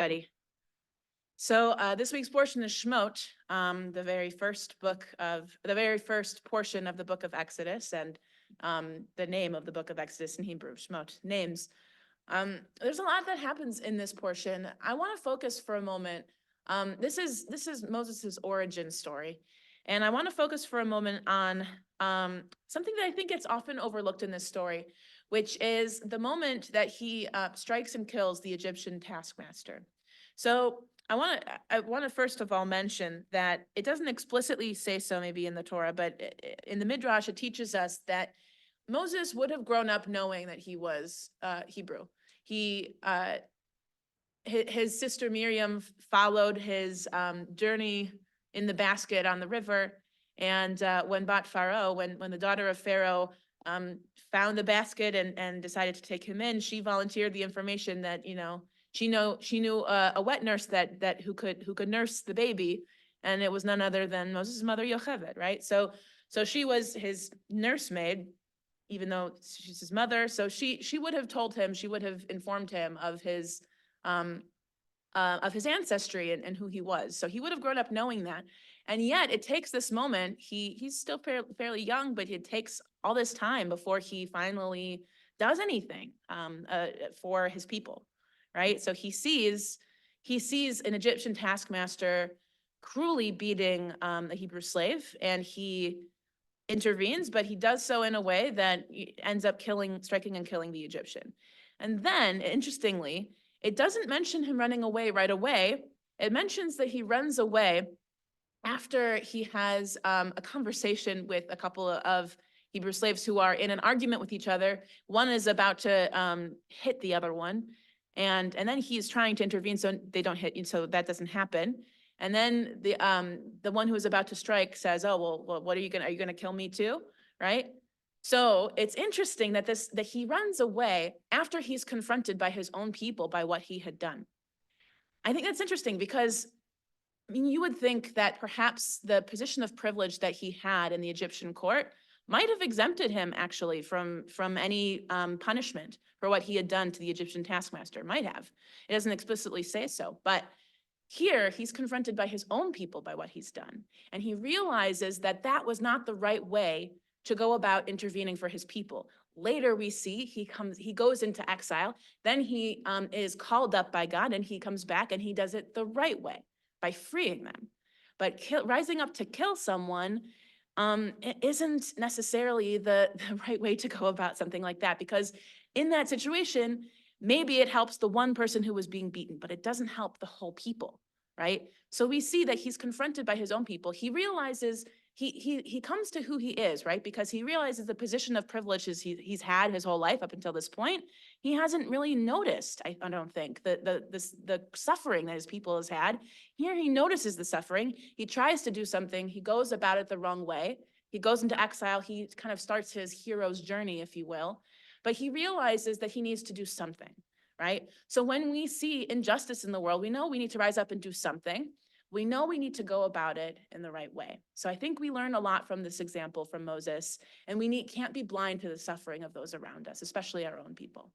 Study. So this week's portion is Shemot, the very first portion of the book of Exodus, and the name of the book of Exodus in Hebrew, Shemot, names. There's a lot that happens in this portion. I want to focus for a moment. This is Moses' origin story, and I want to focus for a moment on something that I think gets often overlooked in this story, which is the moment that he strikes and kills the Egyptian taskmaster. So I want to first of all mention that it doesn't explicitly say so maybe in the Torah, but in the Midrash it teaches us that Moses would have grown up knowing that he was Hebrew. His sister Miriam followed his journey in the basket on the river, and when the daughter of Pharaoh found the basket and decided to take him in, she volunteered the information that she knew a wet nurse that who could nurse the baby, and it was none other than Moses' mother Yocheved, right? So she was his nursemaid, even though she's his mother. So she would have told him, she would have informed him of his ancestry and who he was. So he would have grown up knowing that. And yet it takes this moment, he's still fairly young, but it takes all this time before he finally does anything for his people, right? So he sees an Egyptian taskmaster cruelly beating a Hebrew slave, and he intervenes, but he does so in a way that ends up striking and killing the Egyptian. And then, interestingly, it doesn't mention him running away right away. It mentions that he runs away after he has a conversation with a couple of Hebrew slaves who are in an argument with each other. One is about to hit the other one, and then he's trying to intervene so they don't hit, so that doesn't happen. And then the one who is about to strike says, "Oh, well, what are you gonna kill me too?" Right? So it's interesting that he runs away after he's confronted by his own people by what he had done. I think that's interesting because you would think that perhaps the position of privilege that he had in the Egyptian court might have exempted him actually from any punishment for what he had done to the Egyptian taskmaster. Might have. It doesn't explicitly say so, but here he's confronted by his own people by what he's done, and he realizes that that was not the right way to go about intervening for his people. Later we see he goes into exile, then he is called up by God, and he comes back and he does it the right way by freeing them. But rising up to kill someone isn't necessarily the right way to go about something like that, because in that situation, maybe it helps the one person who was being beaten, but it doesn't help the whole people, right? So we see that he's confronted by his own people. He realizes he comes to who he is, right? Because he realizes the position of privilege he's had his whole life up until this point. He hasn't really noticed, I don't think, the suffering that his people has had. Here he notices the suffering. He tries to do something. He goes about it the wrong way. He goes into exile. He kind of starts his hero's journey, if you will. But he realizes that he needs to do something, right? So when we see injustice in the world, we know we need to rise up and do something. We know we need to go about it in the right way. So I think we learn a lot from this example from Moses, and we can't be blind to the suffering of those around us, especially our own people.